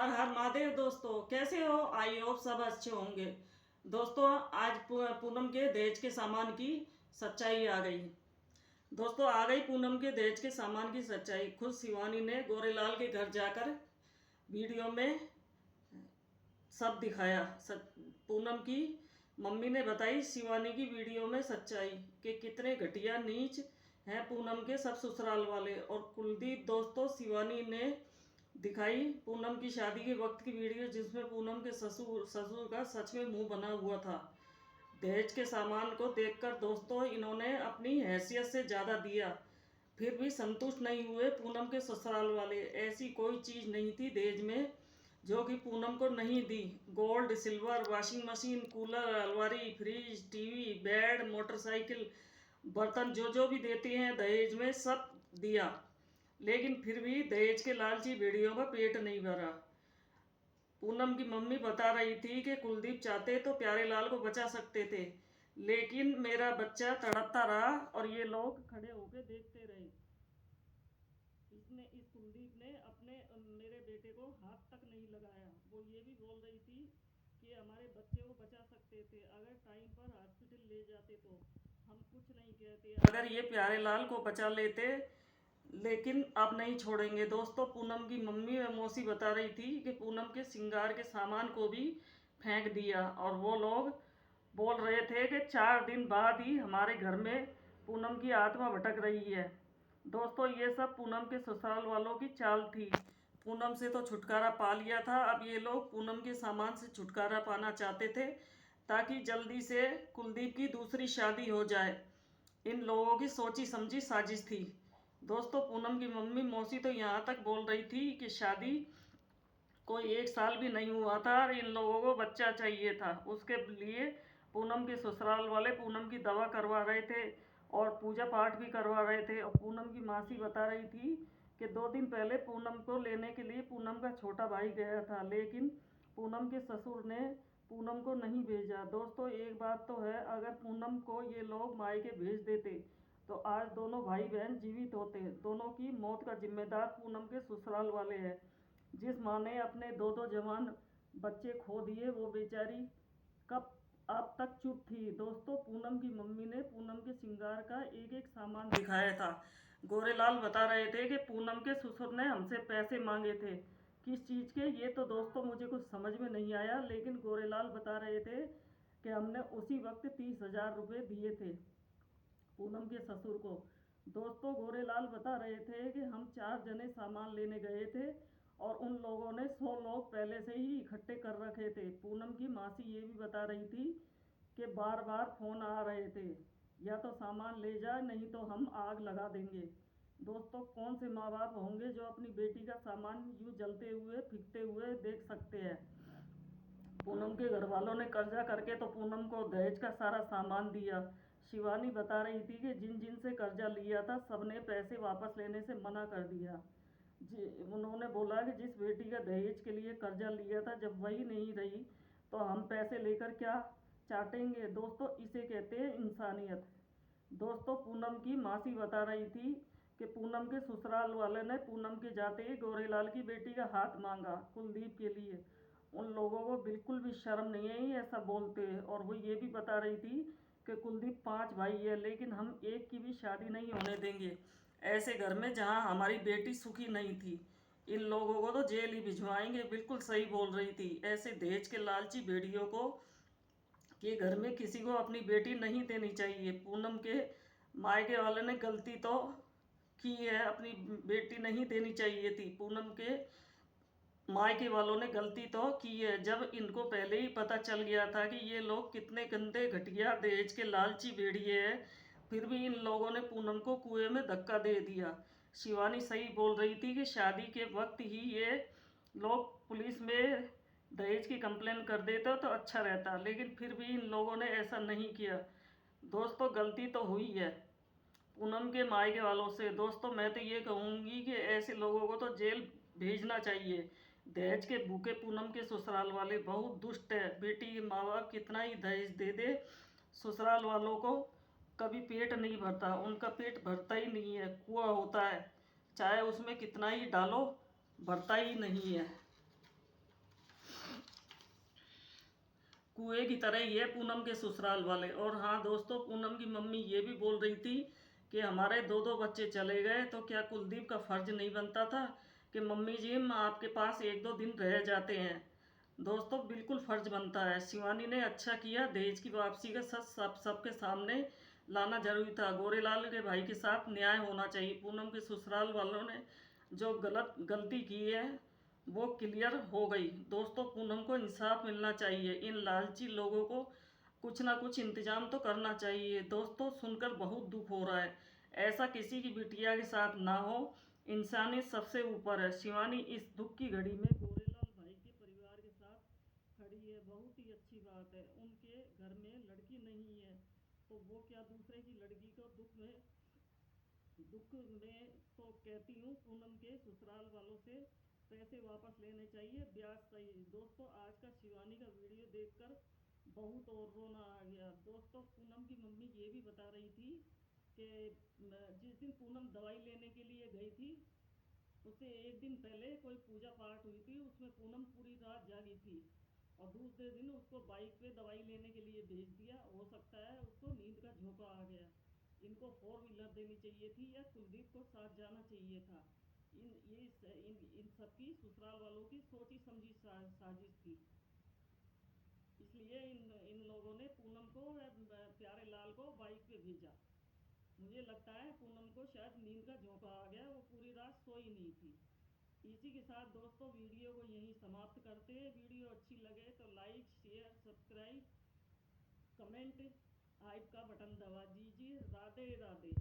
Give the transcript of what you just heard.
हर हर महादेव। दोस्तों कैसे हो? आई होप सब अच्छे होंगे। दोस्तों आज पूनम के दहेज के सामान की सच्चाई आ गई। दोस्तों आ गई पूनम के दहेज के सामान की सच्चाई। खुद शिवानी ने गोरेलाल के घर जाकर वीडियो में सब दिखाया। पूनम की मम्मी ने बताई शिवानी की वीडियो में सच्चाई कि कितने घटिया नीच हैं पूनम के सब ससुराल वाले। और कुलदीप दोस्तों शिवानी ने दिखाई पूनम की शादी के वक्त की वीडियो जिसमें पूनम के ससुर ससुर का सच में मुंह बना हुआ था। दहेज के सामान को देखकर दोस्तों इन्होंने अपनी हैसियत से ज़्यादा दिया, फिर भी संतुष्ट नहीं हुए पूनम के ससुराल वाले। ऐसी कोई चीज़ नहीं थी दहेज में जो कि पूनम को नहीं दी। Gold, silver, washing machine, cooler, अलमारी, फ्रिज, टीवी, बेड, मोटरसाइकिल, बर्तन जो जो भी देते हैं दहेज में सब दिया, लेकिन फिर भी दहेज के लालची भेड़ियों का पेट नहीं भरा। पूनम की मम्मी बता रही थी कि कुलदीप चाहते तो प्यारे लाल को बचा सकते थे, लेकिन मेरा बच्चा तड़पता रहा और ये लोग खड़े होकर देखते रहे। इस कुलदीप ने अपने मेरे बेटे को हाथ तक नहीं लगाया। वो ये भी बोल रही थी कि हमारे बच्चे को बचा सकते थे, अगर टाइम पर हॉस्पिटल ले जाते तो हम कुछ नहीं कहते, अगर ये प्यारे लाल को बचा लेते, लेकिन अब नहीं छोड़ेंगे। दोस्तों पूनम की मम्मी व मौसी बता रही थी कि पूनम के श्रृंगार के सामान को भी फेंक दिया और वो लोग बोल रहे थे कि 4 दिन बाद ही हमारे घर में पूनम की आत्मा भटक रही है। दोस्तों ये सब पूनम के ससुराल वालों की चाल थी। पूनम से तो छुटकारा पा लिया था, अब ये लोग पूनम के सामान से छुटकारा पाना चाहते थे ताकि जल्दी से कुलदीप की दूसरी शादी हो जाए। इन लोगों की सोची समझी साजिश थी। दोस्तों पूनम की मम्मी मौसी तो यहाँ तक बोल रही थी कि शादी कोई 1 साल भी नहीं हुआ था और इन लोगों को बच्चा चाहिए था। उसके लिए पूनम के ससुराल वाले पूनम की दवा करवा रहे थे और पूजा पाठ भी करवा रहे थे। और पूनम की मासी बता रही थी कि 2 दिन पहले पूनम को लेने के लिए पूनम का छोटा भाई गया था, लेकिन पूनम के ससुर ने पूनम को नहीं भेजा। दोस्तों एक बात तो है, अगर पूनम को ये लोग मायके भेज देते तो आज दोनों भाई बहन जीवित होते। दोनों की मौत का जिम्मेदार पूनम के ससुराल वाले हैं। जिस माँ ने अपने दो दो जवान बच्चे खो दिए वो बेचारी कब अब तक चुप थी। दोस्तों पूनम की मम्मी ने पूनम के श्रृंगार का एक एक सामान दिखाया था। गोरेलाल बता रहे थे कि पूनम के ससुर ने हमसे पैसे मांगे थे। किस चीज़ के, ये तो दोस्तों मुझे कुछ समझ में नहीं आया, लेकिन गोरेलाल बता रहे थे कि हमने उसी वक्त 30,000 रुपये दिए थे पूनम के ससुर को। दोस्तों गोरेलाल बता रहे थे कि हम 4 जने सामान लेने गए थे और उन लोगों ने 100 लोग पहले से ही इकट्ठे कर रखे थे। पूनम की मासी ये भी बता रही थी कि बार बार फोन आ रहे थे, या तो सामान ले जा नहीं तो हम आग लगा देंगे। दोस्तों कौन से माँ बाप होंगे जो अपनी बेटी का सामान यूँ जलते हुए फिकते हुए देख सकते हैं। पूनम के घर वालों ने कर्जा करके तो पूनम को दहेज का सारा सामान दिया। शिवानी बता रही थी कि जिन जिन से कर्जा लिया था सबने पैसे वापस लेने से मना कर दिया। जी उन्होंने बोला कि जिस बेटी का दहेज के लिए कर्जा लिया था जब वही नहीं रही तो हम पैसे लेकर क्या चाटेंगे। दोस्तों इसे कहते हैं इंसानियत। दोस्तों पूनम की मासी बता रही थी कि पूनम के ससुराल वाले ने पूनम के जाते ही गोरेलाल की बेटी का हाथ मांगा कुलदीप के लिए। उन लोगों को बिल्कुल भी शर्म नहीं आई ऐसा बोलते। और वो ये भी बता रही थी कि कुलदीप 5 भाई है, लेकिन हम एक की भी शादी नहीं होने देंगे ऐसे घर में जहां हमारी बेटी सुखी नहीं थी। इन लोगों को तो जेल ही भिजवाएंगे। बिल्कुल सही बोल रही थी। ऐसे दहेज के लालची भेड़ियों को के घर में किसी को अपनी बेटी नहीं देनी चाहिए। पूनम के मायके वाले ने गलती तो की है, अपनी बेटी नहीं देनी चाहिए थी। पूनम के मायके वालों ने गलती तो की है, जब इनको पहले ही पता चल गया था कि ये लोग कितने गंदे घटिया दहेज के लालची भेड़िए हैं, फिर भी इन लोगों ने पूनम को कुएं में धक्का दे दिया। शिवानी सही बोल रही थी कि शादी के वक्त ही ये लोग पुलिस में दहेज की कंप्लेन कर देते तो अच्छा रहता, लेकिन फिर भी इन लोगों ने ऐसा नहीं किया। दोस्तों गलती तो हुई है पूनम के मायके वालों से। दोस्तों मैं तो ये कहूँगी कि ऐसे लोगों को तो जेल भेजना चाहिए। दहेज के भूखे पूनम के ससुराल वाले बहुत दुष्ट है। बेटी के माँ बाप कितना ही दहेज दे दे, ससुराल वालों को कभी पेट नहीं भरता। उनका पेट भरता ही नहीं है, कुआं होता है, चाहे उसमें कितना ही डालो भरता ही नहीं है। कुएं की तरह ये पूनम के ससुराल वाले। और हाँ दोस्तों, पूनम की मम्मी ये भी बोल रही थी कि हमारे दो दो बच्चे चले गए तो क्या कुलदीप का फर्ज नहीं बनता था कि मम्मी जी हम आपके पास एक दो दिन रह जाते हैं। दोस्तों बिल्कुल फर्ज बनता है। शिवानी ने अच्छा किया, दहेज की वापसी का सच सबके सामने लाना जरूरी था। गोरेलाल के भाई के साथ न्याय होना चाहिए। पूनम के ससुराल वालों ने जो गलती की है वो क्लियर हो गई। दोस्तों पूनम को इंसाफ मिलना चाहिए। इन लालची लोगों को कुछ ना कुछ इंतजाम तो करना चाहिए। दोस्तों सुनकर बहुत दुख हो रहा है। ऐसा किसी की बिटिया के साथ ना हो। इंसानियत सबसे ऊपर है। शिवानी इस दुख की घड़ी में गोरेलाल भाई के परिवार के साथ खड़ी है, बहुत ही अच्छी बात है। उनके घर में लड़की नहीं है तो वो क्या दूसरे की लड़की को दुख में तो कहती हूँ पूनम के ससुराल वालों से पैसे वापस लेने चाहिए, ब्याज सही। दोस्तों आज का शिवानी का वीडियो देखकर बहुत और रोना आ गया। दोस्तों पूनम की मम्मी ये भी बता रही थी कि जिस दिन पूनम दवाई लेने के लिए गई थी उससे एक दिन पहले कोई पूजा पाठ हुई थी, उसमें पूनम पूरी रात जागी थी और दूसरे दिन उसको बाइक पे दवाई लेने के लिए भेज दिया। हो सकता है उसको नींद का झोंका आ गया। इनको फोर व्हीलर देनी चाहिए थी या कुलदीप को साथ जाना चाहिए था। इन सबकी ससुराल वालों की सोची समझी साजिश थी। इसलिए इन लोगों ने पूनम को प्यारे लाल को बाइक पे भेजा। मुझे लगता है पूनम को शायद नींद का झोंका आ गया, वो पूरी रात सोई नहीं थी। इसी के साथ दोस्तों वीडियो को यहीं समाप्त करते हैं। वीडियो अच्छी लगे तो लाइक शेयर सब्सक्राइब कमेंट आइप का बटन दबा दीजिए। राधे राधे।